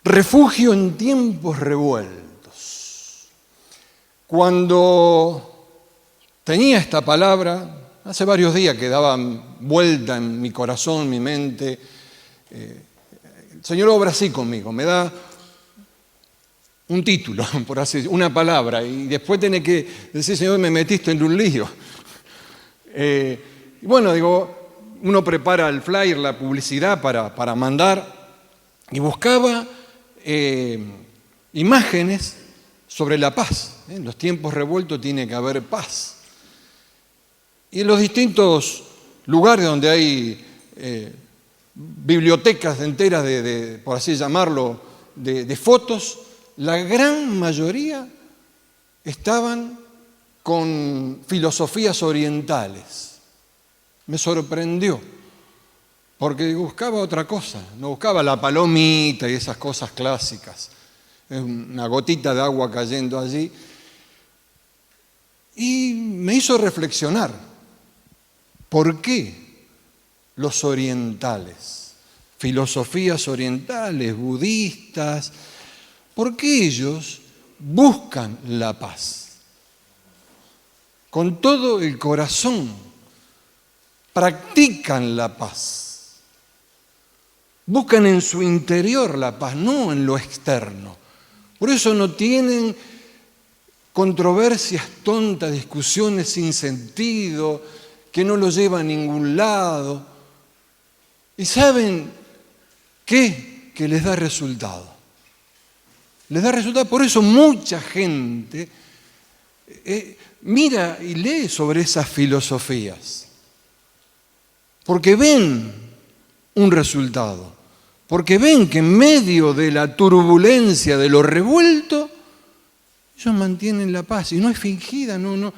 refugio en tiempos revueltos. Cuando tenía esta palabra, hace varios días que daba vuelta en mi corazón, mi mente, el Señor obra así conmigo, me da un título, por así decirlo, una palabra, y después tiene que decir, Señor, me metiste en un lío. Y bueno, digo, uno prepara el flyer, la publicidad para mandar, y buscaba imágenes sobre la paz. En los tiempos revueltos tiene que haber paz. Y en los distintos lugares donde hay bibliotecas enteras por así llamarlo, de fotos, la gran mayoría estaban con filosofías orientales. Me sorprendió, porque buscaba otra cosa, no buscaba la palomita y esas cosas clásicas, una gotita de agua cayendo allí, y me hizo reflexionar, ¿por qué los orientales, filosofías orientales, budistas, por qué ellos buscan la paz? Con todo el corazón practican la paz. Buscan en su interior la paz, no en lo externo. Por eso no tienen controversias tontas, discusiones sin sentido, que no los llevan a ningún lado. Y ¿saben qué? Que les da resultado. Les da resultado. Por eso mucha gente mira y lee sobre esas filosofías. Porque ven un resultado. Porque ven que en medio de la turbulencia, de lo revuelto, ellos mantienen la paz. Y no es fingida, no.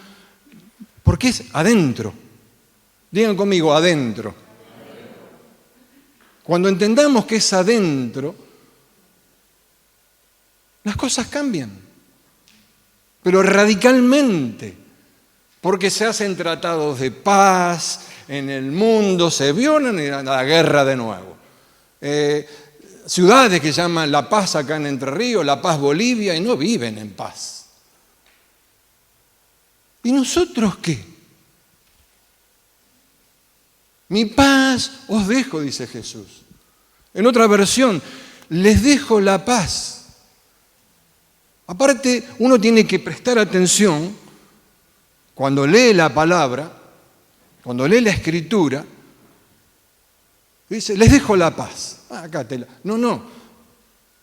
Porque es adentro. Digan conmigo, adentro. Cuando entendamos que es adentro, las cosas cambian. Pero radicalmente. Porque se hacen tratados de paz en el mundo, se violan y la guerra de nuevo. Ciudades que llaman La Paz acá en Entre Ríos, La Paz Bolivia, y no viven en paz. ¿Y nosotros qué? Mi paz os dejo, dice Jesús. En otra versión, les dejo la paz. Aparte, uno tiene que prestar atención cuando lee la palabra, cuando lee la Escritura, dice, les dejo la paz. No,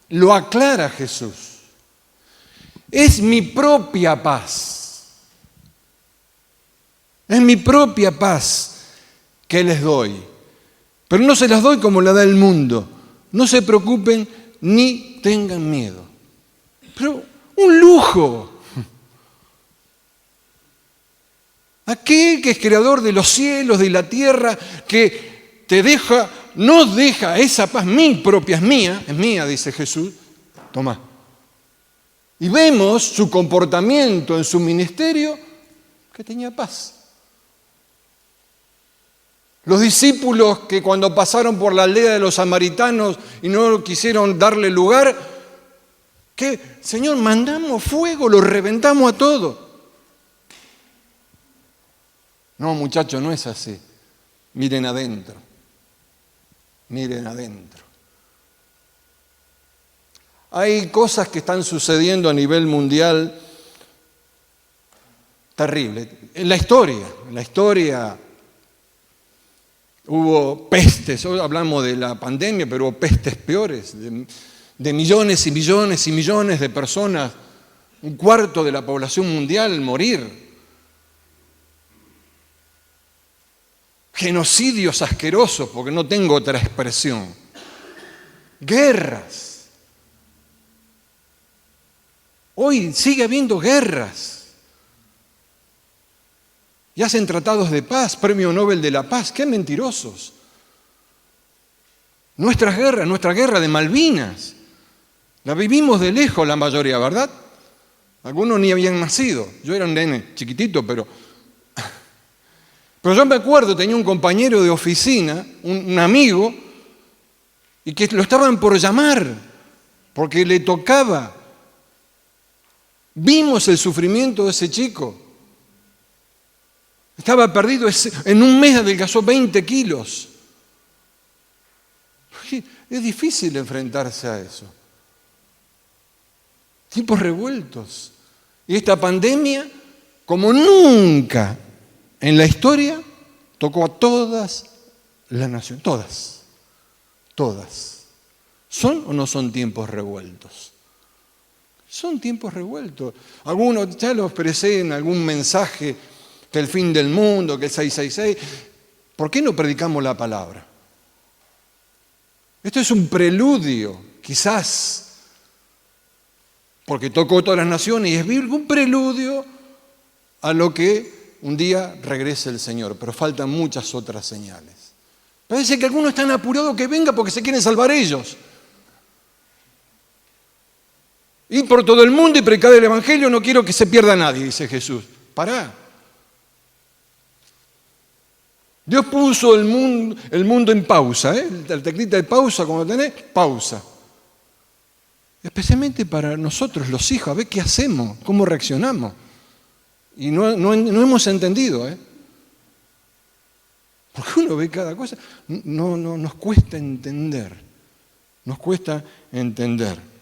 lo aclara Jesús. Es mi propia paz. Es mi propia paz que les doy. Pero no se las doy como la da el mundo. No se preocupen ni tengan miedo. Pero un lujo. Aquel que es creador de los cielos, de la tierra, que te deja, nos deja esa paz, mi propia, es mía, dice Jesús. Tomá. Y vemos su comportamiento en su ministerio, que tenía paz. Los discípulos que cuando pasaron por la aldea de los samaritanos y no quisieron darle lugar, ¿qué? Señor, mandamos fuego, lo reventamos a todos. No, muchachos, no es así. Miren adentro. Miren adentro. Hay cosas que están sucediendo a nivel mundial terribles. En la historia hubo pestes. Hoy hablamos de la pandemia, pero hubo pestes peores, de millones y millones y millones de personas, un cuarto de la población mundial morir. Genocidios asquerosos, porque no tengo otra expresión. Guerras. Hoy sigue habiendo guerras. Y hacen tratados de paz, Premio Nobel de la Paz. ¡Qué mentirosos! Nuestra guerra de Malvinas, la vivimos de lejos la mayoría, ¿verdad? Algunos ni habían nacido. Yo era un nene chiquitito, pero yo me acuerdo, tenía un compañero de oficina, un amigo, y que lo estaban por llamar porque le tocaba. Vimos el sufrimiento de ese chico. Estaba perdido, en un mes adelgazó 20 kilos. Es difícil enfrentarse a eso. Tiempos revueltos. Y esta pandemia, como nunca en la historia, tocó a todas las naciones. Todas. Todas. ¿Son o no son tiempos revueltos? Son tiempos revueltos. Algunos ya los expresé en algún mensaje, que el fin del mundo, que el 666. ¿Por qué no predicamos la palabra? Esto es un preludio, quizás, porque tocó todas las naciones y es un preludio a lo que un día regrese el Señor, pero faltan muchas otras señales. Parece que algunos están apurados que venga porque se quieren salvar ellos. Ir por todo el mundo y predicar el Evangelio, no quiero que se pierda nadie, dice Jesús. Pará. Dios puso el mundo en pausa, la teclita de pausa, como tenés, pausa. Especialmente para nosotros, los hijos, a ver qué hacemos, cómo reaccionamos. Y no hemos entendido, Porque uno ve cada cosa, nos cuesta entender. Nos cuesta entender.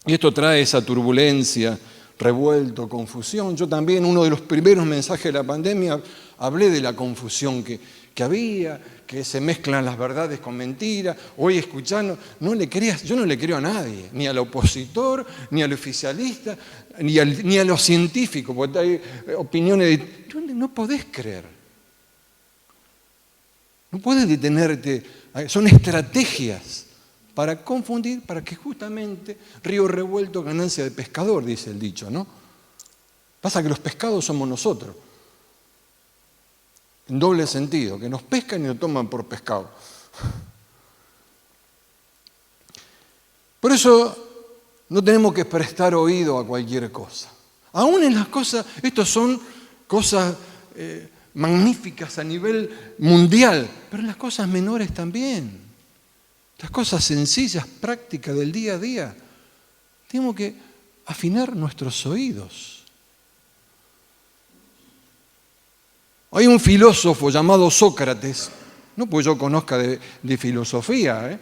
Y esto trae esa turbulencia, revuelto, confusión. Yo también, uno de los primeros mensajes de la pandemia, hablé de la confusión que había, que se mezclan las verdades con mentiras. Hoy escuchando, yo no le creo a nadie, ni al opositor, ni al oficialista, ni a los científicos, porque hay opiniones no podés creer. No puedes detenerte. Son estrategias para confundir, para que justamente río revuelto, ganancia de pescador, dice el dicho, ¿no? Pasa que los pescados somos nosotros. En doble sentido, que nos pescan y nos toman por pescado. Por eso no tenemos que prestar oído a cualquier cosa. Aún en las cosas, estos son cosas magníficas a nivel mundial, pero en las cosas menores también. Las cosas sencillas, prácticas del día a día. Tenemos que afinar nuestros oídos. Hay un filósofo llamado Sócrates, no pues yo conozca de filosofía,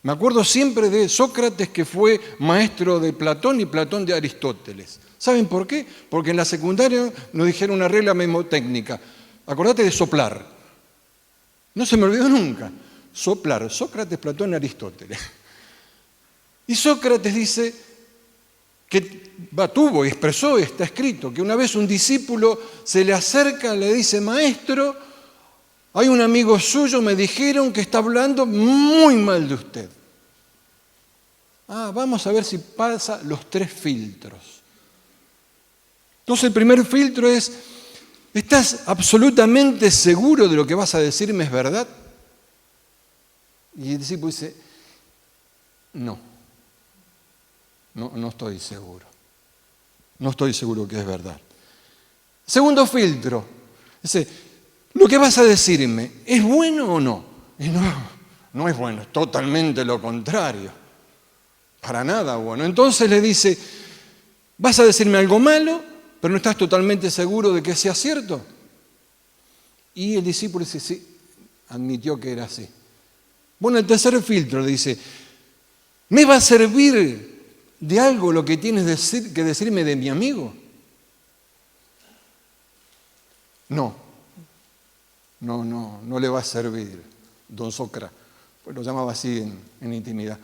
Me acuerdo siempre de Sócrates, que fue maestro de Platón y Platón de Aristóteles. ¿Saben por qué? Porque en la secundaria nos dijeron una regla mnemotécnica. Acordate de soplar. No se me olvidó nunca. Soplar. Sócrates, Platón, Aristóteles. Y Sócrates dice que tuvo y expresó, está escrito, que una vez un discípulo se le acerca, le dice: maestro, hay un amigo suyo, me dijeron que está hablando muy mal de usted. Vamos a ver si pasa los 3 filtros. Entonces el primer filtro es: ¿estás absolutamente seguro de lo que vas a decirme es verdad? Y el discípulo dice: no estoy seguro. No estoy seguro que es verdad. Segundo filtro, dice: ¿lo que vas a decirme es bueno o no? Y no es bueno, es totalmente lo contrario. Para nada bueno. Entonces le dice: ¿vas a decirme algo malo, pero no estás totalmente seguro de que sea cierto? Y el discípulo dice: sí, admitió que era así. Bueno, el tercer filtro le dice: ¿me va a servir de algo lo que tienes que decirme de mi amigo? No le va a servir, don Sócrates, pues lo llamaba así en intimidad.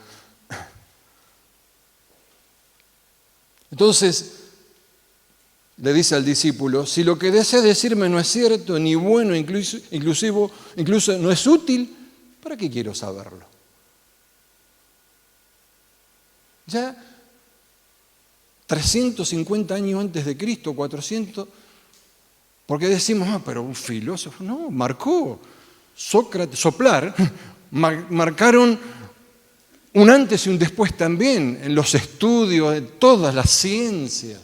Entonces le dice al discípulo: si lo que deseas decirme no es cierto, ni bueno, incluso no es útil, ¿para qué quiero saberlo? Ya 350 años antes de Cristo, 400, porque decimos: pero un filósofo, no, marcó. Sócrates, soplar, marcaron un antes y un después también en los estudios de todas las ciencias.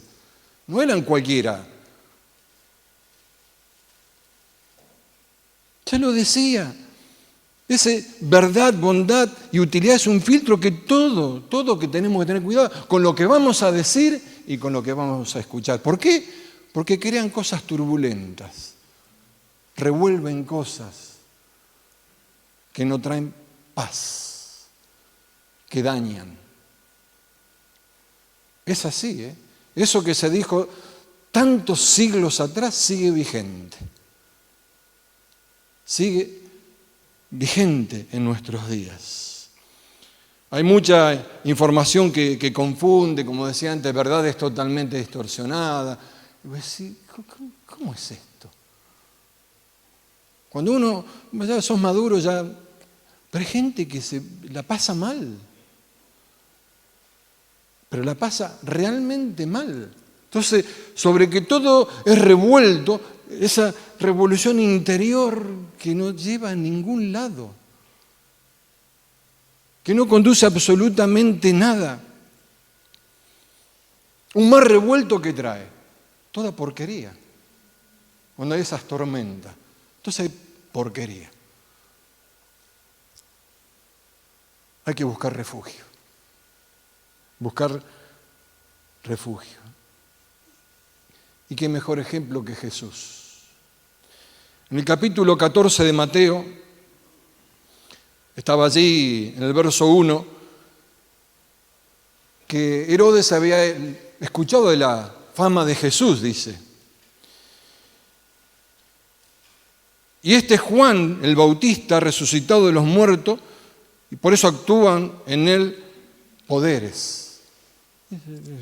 No eran cualquiera. Ya lo decía. Ese verdad, bondad y utilidad es un filtro que todo que tenemos que tener cuidado con lo que vamos a decir y con lo que vamos a escuchar. ¿Por qué? Porque crean cosas turbulentas, revuelven cosas que no traen paz, que dañan. Es así, ¿eh? Eso que se dijo tantos siglos atrás sigue vigente. Sigue vigente en nuestros días. Hay mucha información que confunde, como decía antes, verdades totalmente distorsionadas. Y vos decís, ¿cómo es esto? Cuando uno ya sos maduro, ya... Pero hay gente que se la pasa mal. Pero la pasa realmente mal. Entonces, sobre que todo es revuelto, esa revolución interior que no lleva a ningún lado, que no conduce a absolutamente nada. Un mar revuelto que trae toda porquería. Cuando hay esas tormentas, entonces hay porquería. Hay que buscar refugio. Buscar refugio. ¿Y qué mejor ejemplo que Jesús? En el capítulo 14 de Mateo, estaba allí en el verso 1, que Herodes había escuchado de la fama de Jesús, dice. Y este Juan, el Bautista, resucitado de los muertos, y por eso actúan en él poderes.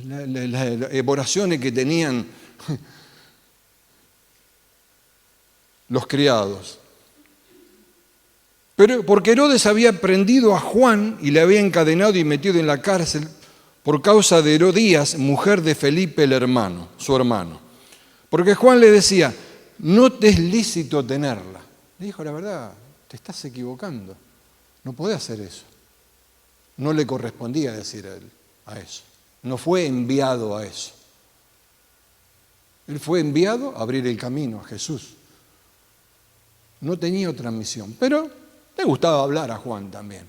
Las oraciones que tenían los criados. Pero porque Herodes había prendido a Juan y le había encadenado y metido en la cárcel por causa de Herodías, mujer de Felipe el hermano, su hermano. Porque Juan le decía, no te es lícito tenerla. Le dijo, la verdad, te estás equivocando. No podés hacer eso. No le correspondía decir a él a eso. No fue enviado a eso. Él fue enviado a abrir el camino a Jesús. No tenía otra misión, pero le gustaba hablar a Juan también.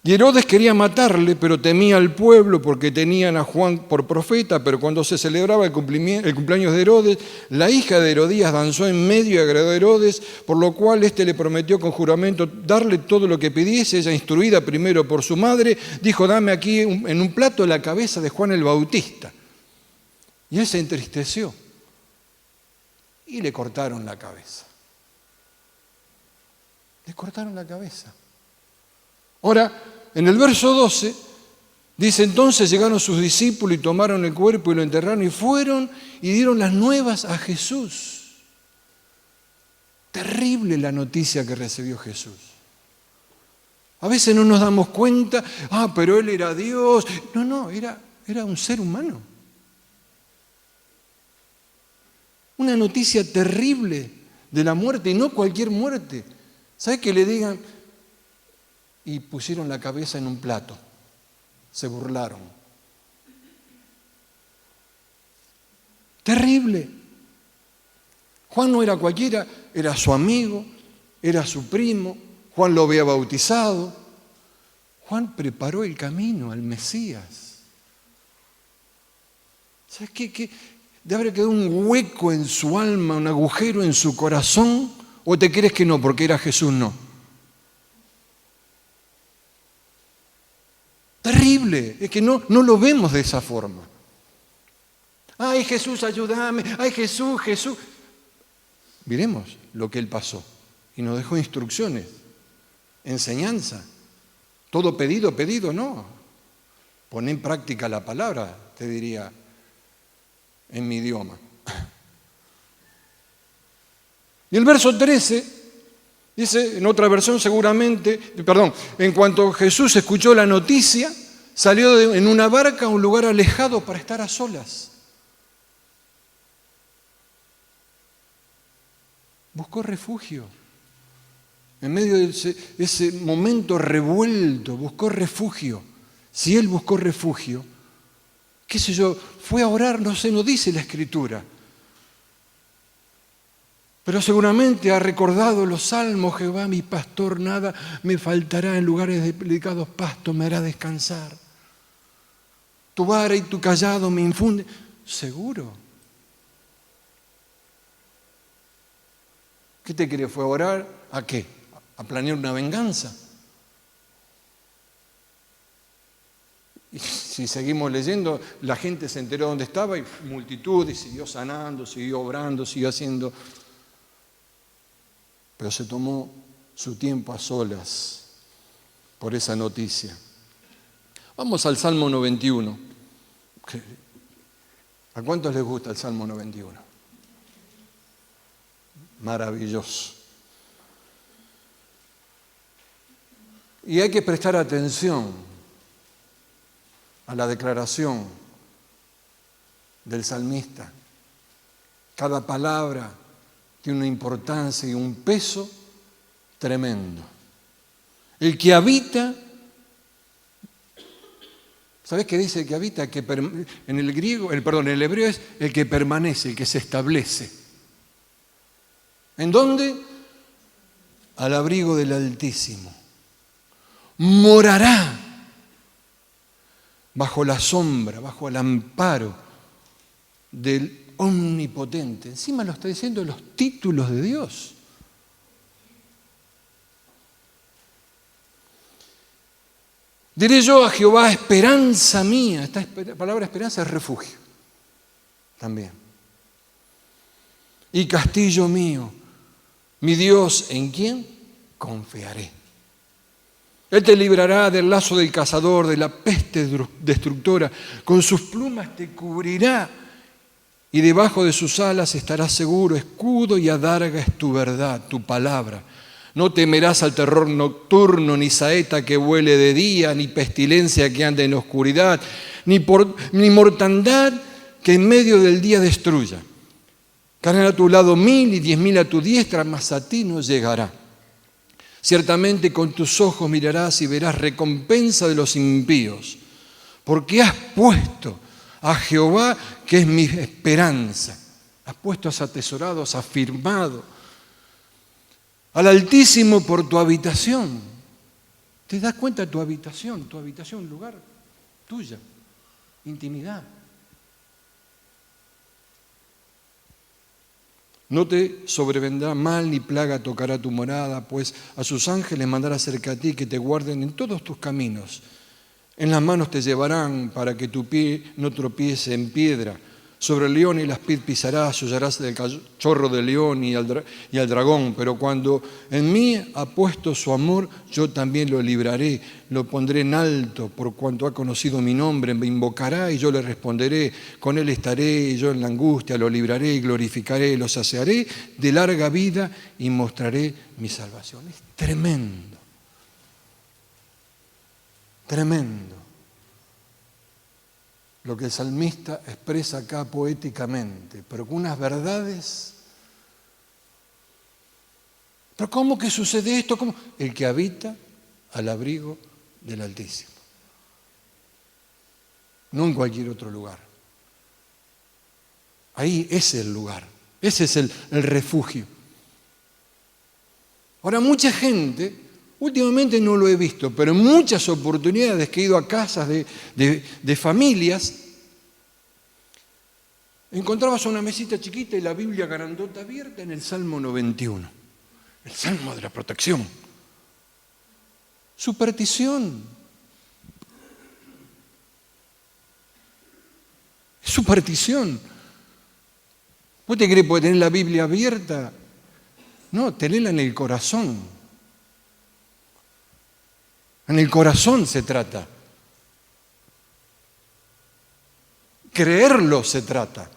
Y Herodes quería matarle, pero temía al pueblo porque tenían a Juan por profeta, pero cuando se celebraba el cumpleaños de Herodes, la hija de Herodías danzó en medio y agradó a Herodes, por lo cual éste le prometió con juramento darle todo lo que pidiese. Ella, instruida primero por su madre, dijo, dame aquí en un plato la cabeza de Juan el Bautista. Y él se entristeció y le cortaron la cabeza. Le cortaron la cabeza. Ahora, en el verso 12, dice, entonces llegaron sus discípulos y tomaron el cuerpo y lo enterraron y fueron y dieron las nuevas a Jesús. Terrible la noticia que recibió Jesús. A veces no nos damos cuenta, pero él era Dios. No, era un ser humano. Una noticia terrible de la muerte, y no cualquier muerte. ¿Sabes que le digan? Y pusieron la cabeza en un plato. Se burlaron. Terrible. Juan no era cualquiera, era su amigo, era su primo. Juan lo había bautizado. Juan preparó el camino al Mesías. ¿Sabes qué? ¿De haber quedado un hueco en su alma, un agujero en su corazón? ¿O te crees que no, porque era Jesús? No. Terrible, es que no lo vemos de esa forma. Ay, Jesús, ayúdame. Ay, Jesús. Miremos lo que él pasó. Y nos dejó instrucciones, enseñanza. Todo pedido, no. Pon en práctica la palabra, te diría en mi idioma. Y el verso 13 dice, en otra versión seguramente, en cuanto Jesús escuchó la noticia, salió en una barca a un lugar alejado para estar a solas. Buscó refugio. En medio de ese momento revuelto, buscó refugio. Si él buscó refugio, qué sé yo, fue a orar, no dice la Escritura. Pero seguramente ha recordado los salmos: Jehová mi pastor, nada me faltará, en lugares de delicados pastos me hará descansar. Tu vara y tu cayado me infunden. Seguro. ¿Qué te cree? ¿Fue a orar? ¿A qué? ¿A planear una venganza? Y si seguimos leyendo, la gente se enteró dónde estaba y multitud, y siguió sanando, siguió obrando, siguió haciendo. Pero se tomó su tiempo a solas por esa noticia. Vamos al Salmo 91. ¿A cuántos les gusta el Salmo 91? Maravilloso. Y hay que prestar atención a la declaración del salmista. Cada palabra tiene una importancia y un peso tremendo. El que habita, ¿sabes qué dice el que habita? En el griego, en el hebreo es el que permanece, el que se establece. ¿En dónde? Al abrigo del Altísimo. Morará bajo la sombra, bajo el amparo del Omnipotente. Encima lo está diciendo los títulos de Dios. Diré yo a Jehová, esperanza mía. Esta palabra esperanza es refugio también. Y castillo mío, mi Dios, ¿en quién confiaré? Él te librará del lazo del cazador, de la peste destructora. Con sus plumas te cubrirá y debajo de sus alas estarás seguro. Escudo y adarga es tu verdad, tu palabra. No temerás al terror nocturno, ni saeta que vuele de día, ni pestilencia que ande en la oscuridad, ni mortandad que en medio del día destruya. Caerán a tu lado 1000 y 10.000 a tu diestra, mas a ti no llegará. Ciertamente con tus ojos mirarás y verás recompensa de los impíos, porque has puesto a Jehová, que es mi esperanza. Has puesto, has atesorado, has afirmado al Altísimo por tu habitación. ¿Te das cuenta de tu habitación? Tu habitación, lugar tuya, intimidad. No te sobrevendrá mal ni plaga tocará tu morada, pues a sus ángeles mandará cerca a ti que te guarden en todos tus caminos. En las manos te llevarán para que tu pie no tropiece en piedra. Sobre el león y las pid pisarás, hollarás del cachorro del león y al dragón. Pero cuando en mí ha puesto su amor, yo también lo libraré. Lo pondré en alto por cuanto ha conocido mi nombre. Me invocará y yo le responderé. Con él estaré y yo en la angustia lo libraré y glorificaré. Lo saciaré de larga vida y mostraré mi salvación. Es tremendo. Tremendo lo que el salmista expresa acá poéticamente, pero con unas verdades. ¿Pero cómo que sucede esto? ¿Cómo? El que habita al abrigo del Altísimo. No en cualquier otro lugar. Ahí es el lugar, ese es el refugio. Ahora, mucha gente, últimamente no lo he visto, pero en muchas oportunidades que he ido a casas de familias, encontrabas una mesita chiquita y la Biblia grandota abierta en el Salmo 91, el Salmo de la protección. Superstición. Superstición. ¿Vos te crees que puede tener la Biblia abierta? No, tenela en el corazón. En el corazón se trata. Creerlo se trata.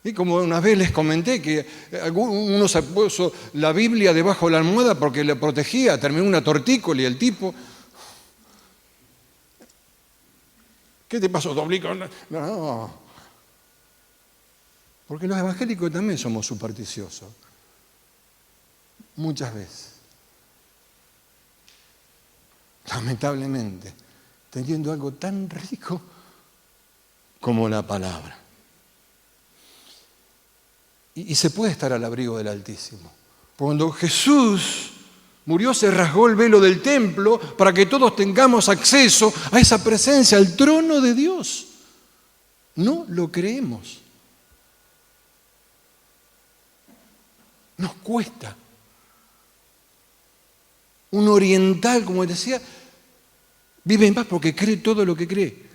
Y como una vez les comenté que uno se puso la Biblia debajo de la almohada porque le protegía, terminó una tortícola y el tipo... ¿Qué te pasó, Doblico? No. Porque los evangélicos también somos supersticiosos. Muchas veces. Lamentablemente, teniendo algo tan rico como la palabra. Y se puede estar al abrigo del Altísimo. Cuando Jesús murió, se rasgó el velo del templo para que todos tengamos acceso a esa presencia, al trono de Dios. No lo creemos. Nos cuesta. Un oriental, como decía, vive en paz porque cree todo lo que cree.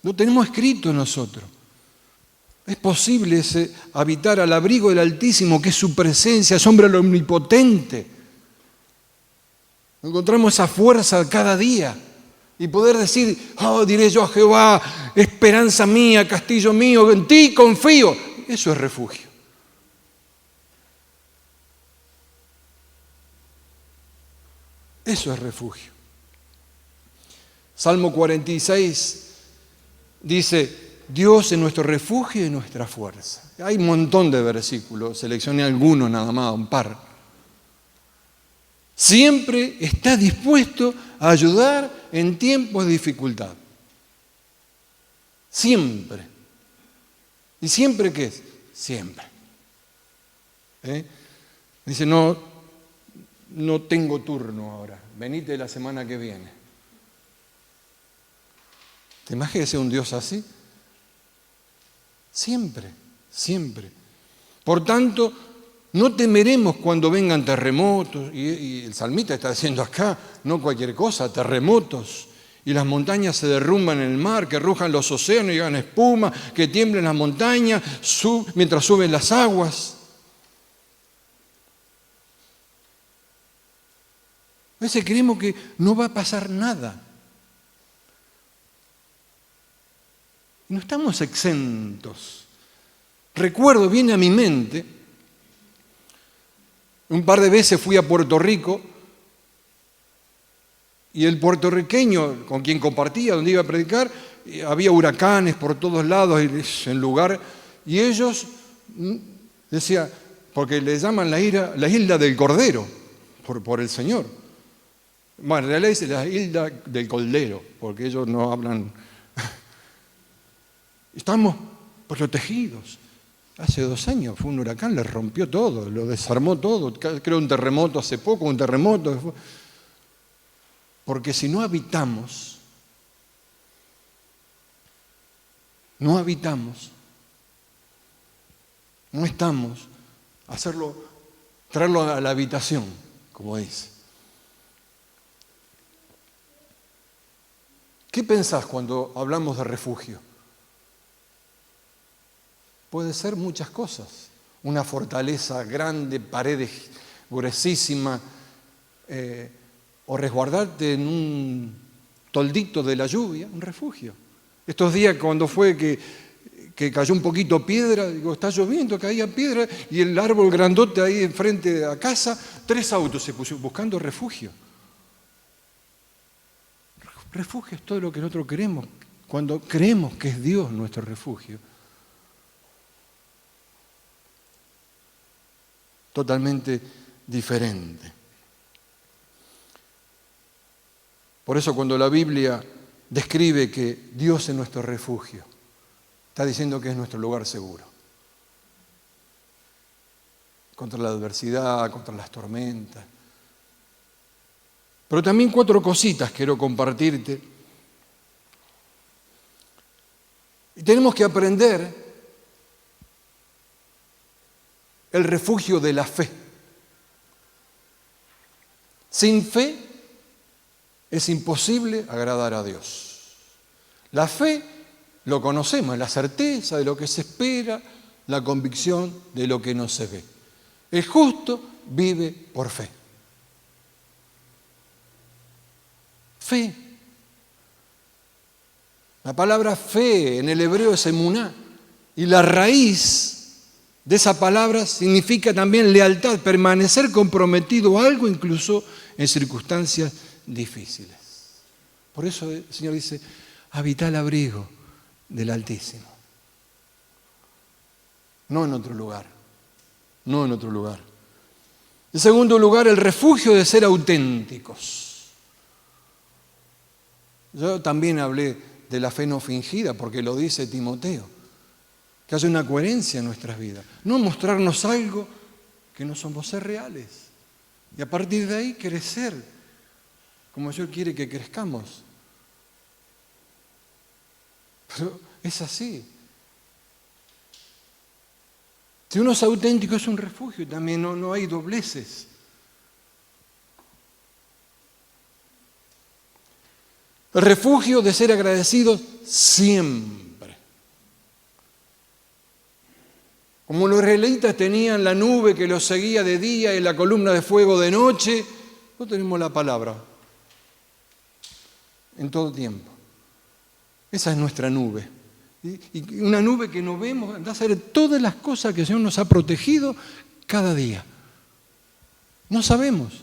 Lo tenemos escrito nosotros. Es posible habitar al abrigo del Altísimo, que es su presencia, sombra del Omnipotente. Encontramos esa fuerza cada día y poder decir, oh, diré yo a Jehová, esperanza mía, castillo mío, en ti confío. Eso es refugio. Eso es refugio. Salmo 46 dice, Dios es nuestro refugio y nuestra fuerza. Hay un montón de versículos, seleccioné algunos nada más, un par. Siempre está dispuesto a ayudar en tiempos de dificultad. Siempre. ¿Y siempre qué es? Siempre. Dice, no tengo turno ahora, venite la semana que viene. ¿Te imaginas que sea un Dios así? Siempre, siempre. Por tanto, no temeremos cuando vengan terremotos, y el salmista está diciendo acá, no cualquier cosa, terremotos, y las montañas se derrumban en el mar, que rujan los océanos y hagan espuma, que tiemblen las montañas mientras suben las aguas. A veces creemos que no va a pasar nada. No estamos exentos. Recuerdo, viene a mi mente, un par de veces fui a Puerto Rico y el puertorriqueño con quien compartía, donde iba a predicar, había huracanes por todos lados en el lugar y ellos, decía, porque le llaman la isla del Cordero, por el Señor. Bueno, en realidad dice la isla del Cordero, porque ellos no hablan. Estamos protegidos. Hace 2 años fue un huracán, le rompió todo, lo desarmó todo. Creo un terremoto hace poco, un terremoto. Porque si no habitamos, no estamos, traerlo a la habitación, como dice. ¿Qué pensás cuando hablamos de refugio? Puede ser muchas cosas. Una fortaleza grande, paredes gruesísimas, o resguardarte en un toldito de la lluvia, un refugio. Estos días cuando fue que cayó un poquito piedra, digo, está lloviendo, caía piedra, y el árbol grandote ahí enfrente de la casa, 3 autos se pusieron buscando refugio. Refugio es todo lo que nosotros queremos, cuando creemos que es Dios nuestro refugio. Totalmente diferente. Por eso cuando la Biblia describe que Dios es nuestro refugio, está diciendo que es nuestro lugar seguro. Contra la adversidad, contra las tormentas. Pero también 4 cositas quiero compartirte. Y tenemos que aprender el refugio de la fe. Sin fe es imposible agradar a Dios. La fe, lo conocemos, es la certeza de lo que se espera, la convicción de lo que no se ve. El justo vive por fe. Fe. La palabra fe en el hebreo es emuná, y la raíz de esa palabra significa también lealtad, permanecer comprometido a algo incluso en circunstancias difíciles. Por eso el Señor dice, habita al abrigo del Altísimo. No en otro lugar, no en otro lugar. En segundo lugar, el refugio de ser auténticos. Yo también hablé de la fe no fingida, porque lo dice Timoteo. Que haya una coherencia en nuestras vidas. No mostrarnos algo que no somos, ser reales. Y a partir de ahí crecer como Dios quiere que crezcamos. Pero es así. Si uno es auténtico es un refugio también, no hay dobleces. El refugio de ser agradecidos siempre. Como los israelitas tenían la nube que los seguía de día y la columna de fuego de noche, nosotros tenemos la palabra en todo tiempo. Esa es nuestra nube. Y una nube que no vemos, da a hacer todas las cosas que el Señor nos ha protegido cada día. No sabemos,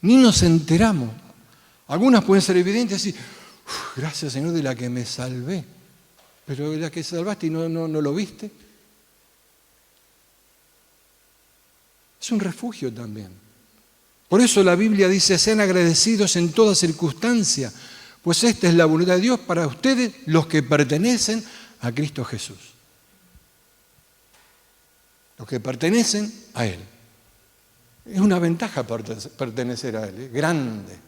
ni nos enteramos. Algunas pueden ser evidentes y decir, gracias Señor de la que me salvé. Pero de la que salvaste y no lo viste. Es un refugio también. Por eso la Biblia dice, sean agradecidos en toda circunstancia, pues esta es la voluntad de Dios para ustedes, los que pertenecen a Cristo Jesús. Los que pertenecen a Él. Es una ventaja pertenecer a Él, grande.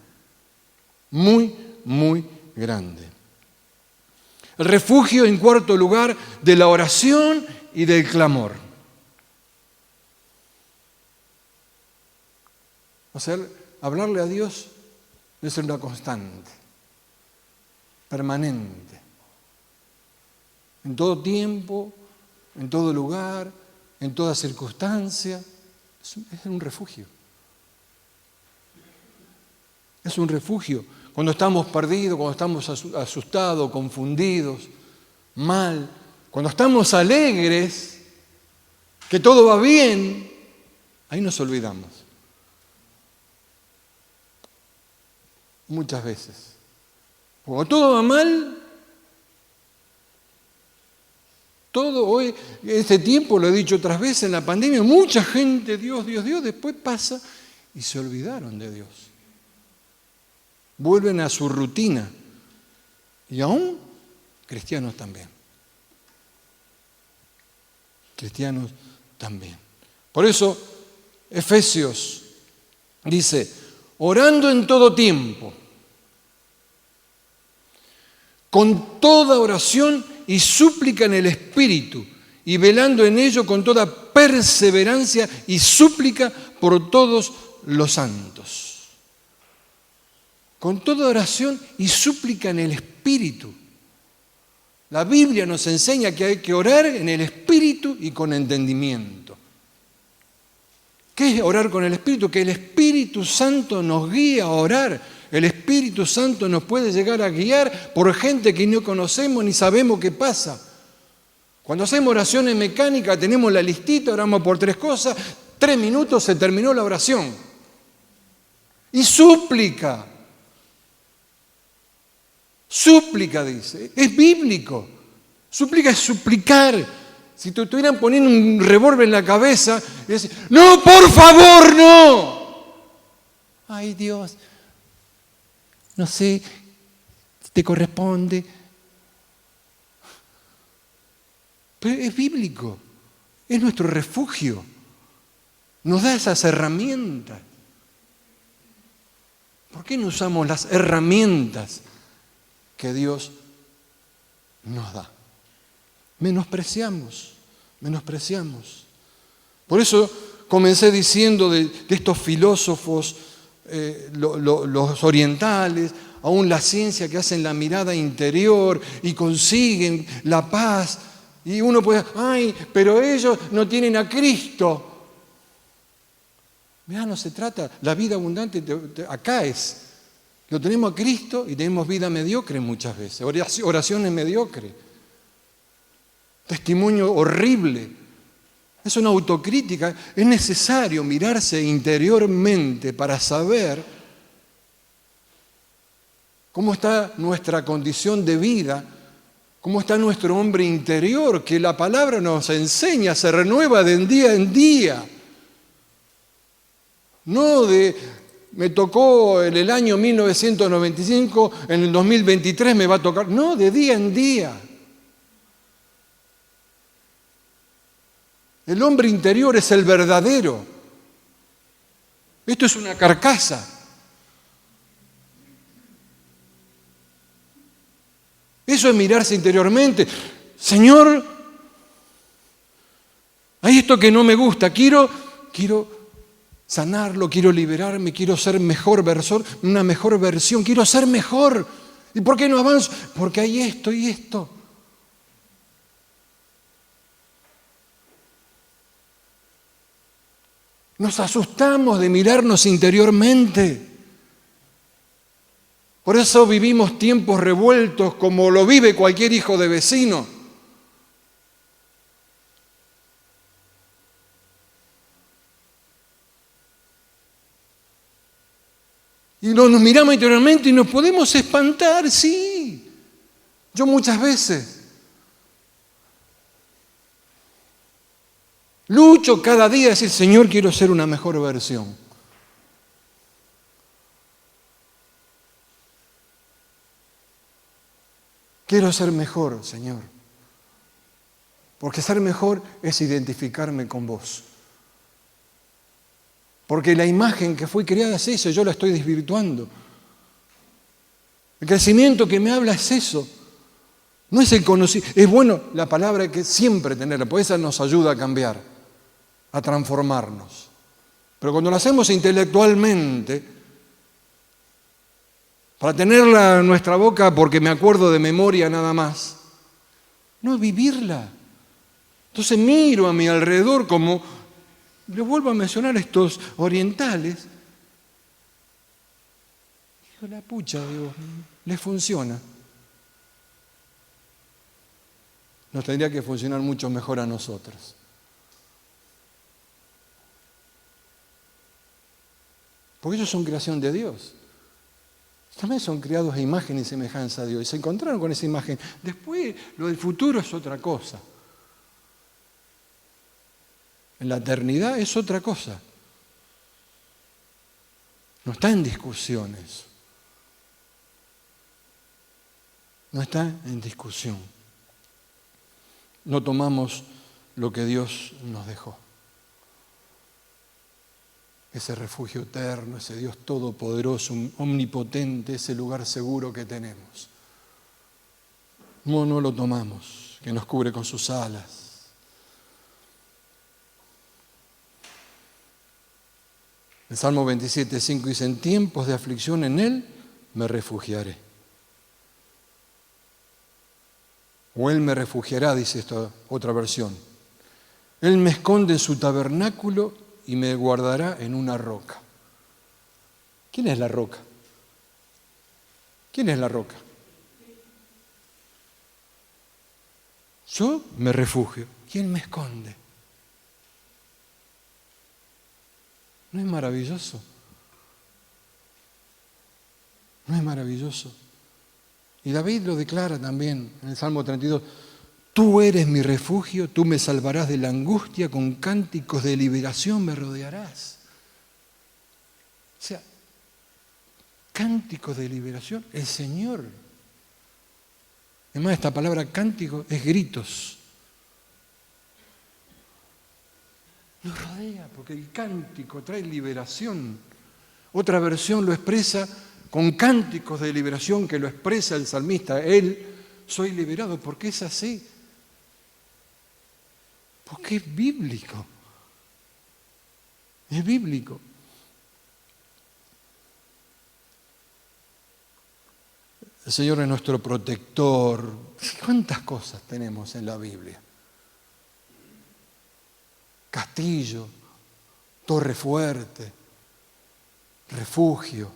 Muy, muy grande. El refugio, en cuarto lugar, de la oración y del clamor. O sea, hablarle a Dios debe ser una constante, permanente, en todo tiempo, en todo lugar, en toda circunstancia. Es un refugio. Es un refugio. Cuando estamos perdidos, cuando estamos asustados, confundidos, mal, cuando estamos alegres, que todo va bien, ahí nos olvidamos. Muchas veces. Cuando todo va mal, todo hoy, este tiempo, lo he dicho otras veces, en la pandemia, mucha gente, Dios, después pasa y se olvidaron de Dios. Vuelven a su rutina. Y aún cristianos también. Cristianos también. Por eso, Efesios dice, orando en todo tiempo, con toda oración y súplica en el Espíritu, y velando en ello con toda perseverancia y súplica por todos los santos. Con toda oración y súplica en el Espíritu. La Biblia nos enseña que hay que orar en el Espíritu y con entendimiento. ¿Qué es orar con el Espíritu? Que el Espíritu Santo nos guía a orar. El Espíritu Santo nos puede llegar a guiar por gente que no conocemos ni sabemos qué pasa. Cuando hacemos oraciones mecánicas, tenemos la listita, oramos por 3 cosas, 3 minutos se terminó la oración. Y súplica. Súplica, dice. Es bíblico. Súplica es suplicar. Si te estuvieran poniendo un revólver en la cabeza y decir, ¡no, por favor, no! Ay, Dios, no sé, te corresponde. Pero es bíblico, es nuestro refugio. Nos da esas herramientas. ¿Por qué no usamos las herramientas que Dios nos da? Menospreciamos. Por eso comencé diciendo de estos filósofos, los orientales, aún la ciencia que hacen la mirada interior y consiguen la paz. Y uno puede, ay, pero ellos no tienen a Cristo. Mirá, no se trata, la vida abundante acá es. Lo tenemos a Cristo y tenemos vida mediocre muchas veces, oraciones mediocres. Testimonio horrible. Es una autocrítica. Es necesario mirarse interiormente para saber cómo está nuestra condición de vida, cómo está nuestro hombre interior, que la palabra nos enseña, se renueva de día en día. No de me tocó en el año 1995, en el 2023 me va a tocar. No, de día en día. El hombre interior es el verdadero. Esto es una carcasa. Eso es mirarse interiormente. Señor, hay esto que no me gusta. Quiero sanarlo, quiero liberarme, quiero ser una mejor versión. Quiero ser mejor. ¿Y por qué no avanzo? Porque hay esto y esto. Nos asustamos de mirarnos interiormente. Por eso vivimos tiempos revueltos como lo vive cualquier hijo de vecino. Y nos miramos interiormente y nos podemos espantar, sí. Yo muchas veces lucho cada día a decir, Señor, quiero ser una mejor versión. Quiero ser mejor, Señor. Porque ser mejor es identificarme con vos. Porque la imagen que fue creada es eso, yo la estoy desvirtuando. El crecimiento que me habla es eso. No es el conocimiento. Es bueno la palabra que siempre tenerla, porque esa nos ayuda a cambiar, a transformarnos. Pero cuando lo hacemos intelectualmente, para tenerla en nuestra boca porque me acuerdo de memoria nada más, no es vivirla. Entonces miro a mi alrededor como, les vuelvo a mencionar estos orientales, digo, la pucha, les funciona. Nos tendría que funcionar mucho mejor a nosotros. Porque ellos son creación de Dios. También son creados a imagen y semejanza a Dios. Y se encontraron con esa imagen. Después, lo del futuro es otra cosa. En la eternidad es otra cosa. No está en discusiones. No está en discusión. No tomamos lo que Dios nos dejó. Ese refugio eterno, ese Dios todopoderoso, omnipotente, ese lugar seguro que tenemos. No lo tomamos, que nos cubre con sus alas. El Salmo 27:5 dice, en tiempos de aflicción en Él me refugiaré. O Él me refugiará, dice esta otra versión. Él me esconde en su tabernáculo y me guardará en una roca. ¿Quién es la roca? ¿Quién es la roca? Yo me refugio. ¿Quién me esconde? ¿No es maravilloso? ¿No es maravilloso? Y David lo declara también en el Salmo 32. Tú eres mi refugio, tú me salvarás de la angustia, con cánticos de liberación me rodearás. O sea, cánticos de liberación, el Señor. Además, esta palabra cántico es gritos. Nos rodea porque el cántico trae liberación. Otra versión lo expresa con cánticos de liberación que lo expresa el salmista. Él, soy liberado porque es así. Porque es bíblico. Es bíblico. El Señor es nuestro protector. ¿Cuántas cosas tenemos en la Biblia? Castillo, torre fuerte, refugio.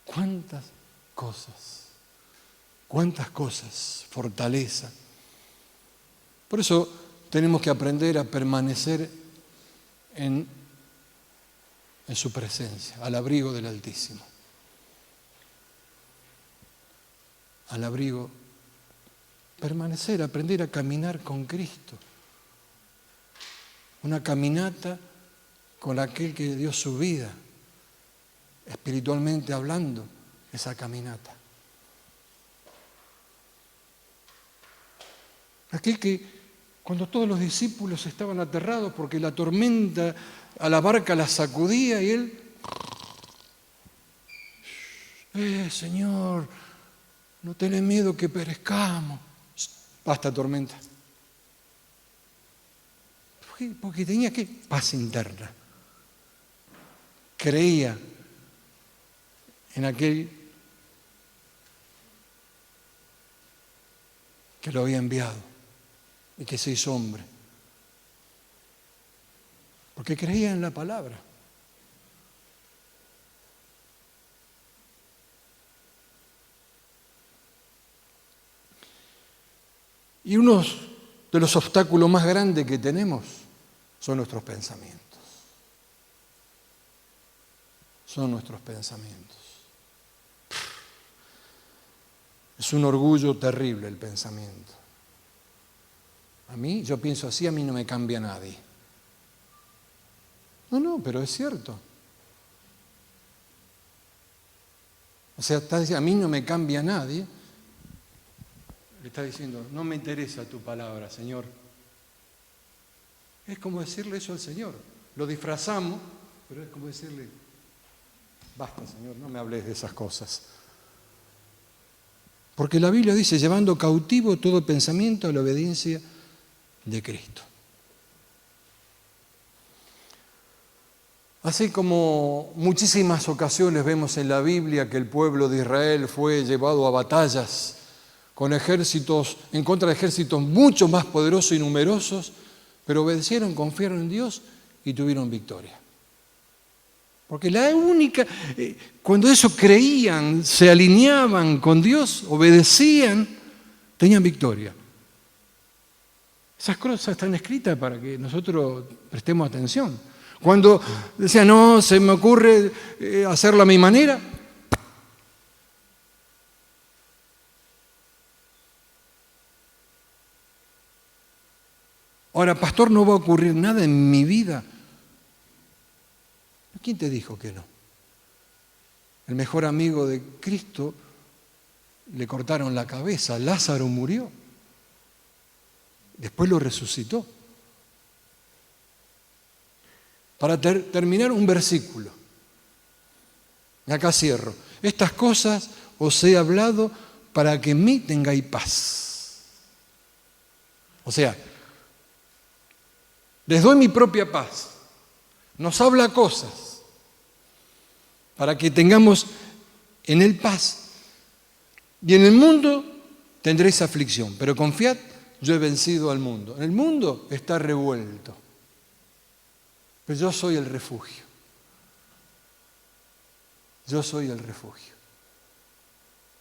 ¿Cuántas cosas? ¿Cuántas cosas? Fortaleza. Por eso tenemos que aprender a permanecer en su presencia, al abrigo del Altísimo. Al abrigo, permanecer, aprender a caminar con Cristo. Una caminata con aquel que dio su vida, espiritualmente hablando, esa caminata. Aquel que, cuando todos los discípulos estaban aterrados porque la tormenta a la barca la sacudía y él, Señor, no tenés miedo que perezcamos. Basta, tormenta. Porque tenía que paz interna. Creía en aquel que lo había enviado y que se hizo hombre. Porque creía en la palabra. Y uno de los obstáculos más grandes que tenemos son nuestros pensamientos. Son nuestros pensamientos. Es un orgullo terrible el pensamiento. Yo pienso así, a mí no me cambia nadie. No, pero es cierto. O sea, está diciendo, a mí no me cambia nadie. Le está diciendo, no me interesa tu palabra, Señor. Es como decirle eso al Señor. Lo disfrazamos, pero es como decirle, basta, Señor, no me hables de esas cosas. Porque la Biblia dice, llevando cautivo todo pensamiento a la obediencia de Cristo. Así como muchísimas ocasiones vemos en la Biblia que el pueblo de Israel fue llevado a batallas con ejércitos, en contra de ejércitos mucho más poderosos y numerosos, pero obedecieron, confiaron en Dios y tuvieron victoria. Porque la única, cuando eso creían, se alineaban con Dios, obedecían, tenían victoria. Esas cosas están escritas para que nosotros prestemos atención. Cuando decían, no, se me ocurre hacerlo a mi manera. Ahora, pastor, no va a ocurrir nada en mi vida. ¿Quién te dijo que no? El mejor amigo de Cristo le cortaron la cabeza, Lázaro murió. Después lo resucitó. Para terminar un versículo. Y acá cierro. Estas cosas os he hablado para que en mí tengáis paz. O sea, les doy mi propia paz. Nos habla cosas para que tengamos en él paz. Y en el mundo tendréis aflicción, pero confiad, yo he vencido al mundo. En el mundo está revuelto, pero yo soy el refugio. Yo soy el refugio.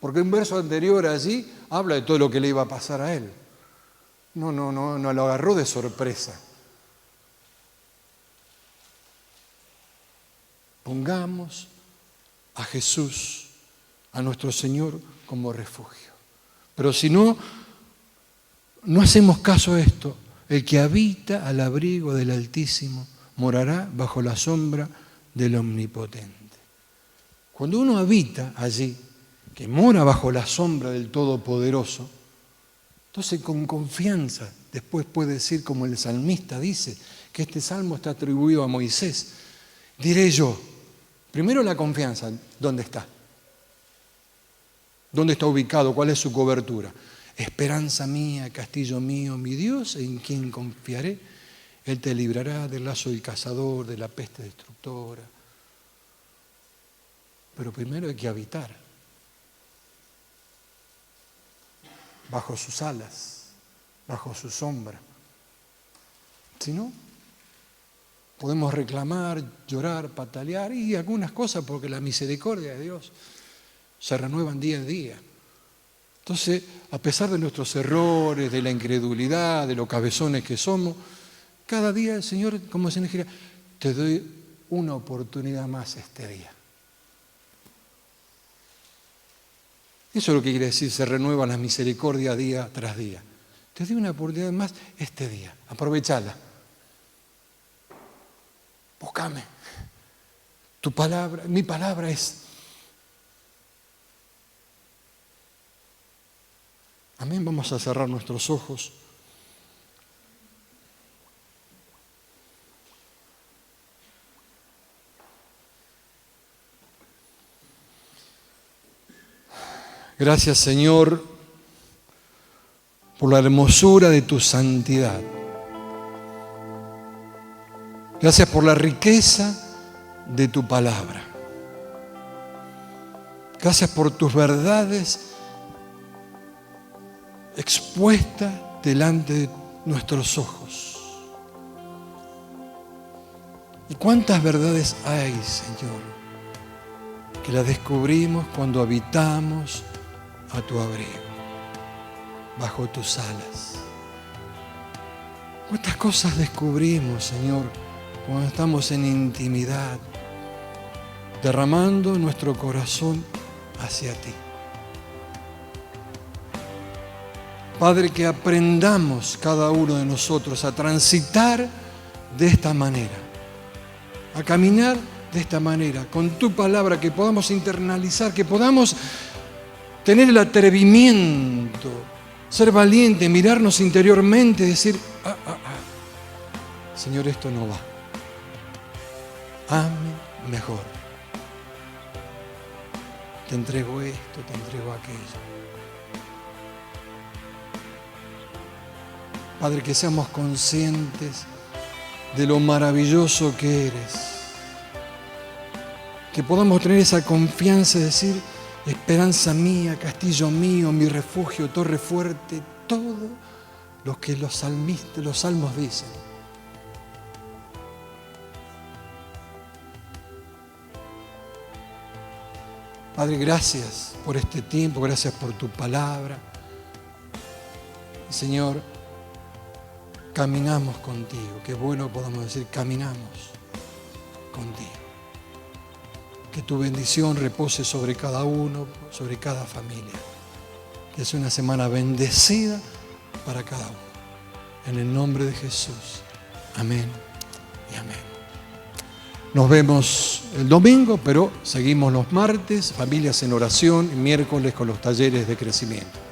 Porque un verso anterior allí habla de todo lo que le iba a pasar a él. No lo agarró de sorpresa. Pongamos a Jesús, a nuestro Señor, como refugio. Pero si no hacemos caso a esto, el que habita al abrigo del Altísimo morará bajo la sombra del Omnipotente. Cuando uno habita allí, que mora bajo la sombra del Todopoderoso, entonces con confianza después puede decir, como el salmista dice, que este salmo está atribuido a Moisés, diré yo, primero la confianza, ¿dónde está? ¿Dónde está ubicado? ¿Cuál es su cobertura? Esperanza mía, castillo mío, mi Dios, en quien confiaré. Él te librará del lazo del cazador, de la peste destructora. Pero primero hay que habitar bajo sus alas, bajo su sombra. Si no, podemos reclamar, llorar, patalear y algunas cosas porque la misericordia de Dios se renuevan día a día. Entonces, a pesar de nuestros errores, de la incredulidad, de los cabezones que somos, cada día el Señor, como se nos dijera, te doy una oportunidad más este día. Eso es lo que quiere decir, se renueva la misericordia día tras día. Te doy una oportunidad más este día, aprovechala. Búscame. Tu palabra, mi palabra es. Amén. Vamos a cerrar nuestros ojos. Gracias, Señor, por la hermosura de tu santidad. Gracias por la riqueza de tu palabra. Gracias por tus verdades expuestas delante de nuestros ojos. ¿Y cuántas verdades hay, Señor, que las descubrimos cuando habitamos a tu abrigo, bajo tus alas? ¿Cuántas cosas descubrimos, Señor, cuando estamos en intimidad, derramando nuestro corazón hacia ti? Padre, que aprendamos cada uno de nosotros a transitar de esta manera, a caminar de esta manera, con tu palabra, que podamos internalizar, que podamos tener el atrevimiento, ser valiente, mirarnos interiormente y decir, Señor, esto no va. Hazme mejor. Te entrego esto, te entrego aquello. Padre, que seamos conscientes de lo maravilloso que eres. Que podamos tener esa confianza de decir, esperanza mía, castillo mío, mi refugio, torre fuerte, todo lo que los salmos dicen. Padre, gracias por este tiempo, gracias por tu palabra. Señor, caminamos contigo. Qué bueno podamos decir, caminamos contigo. Que tu bendición repose sobre cada uno, sobre cada familia. Que sea una semana bendecida para cada uno. En el nombre de Jesús. Amén y amén. Nos vemos el domingo, pero seguimos los martes, familias en oración, y miércoles con los talleres de crecimiento.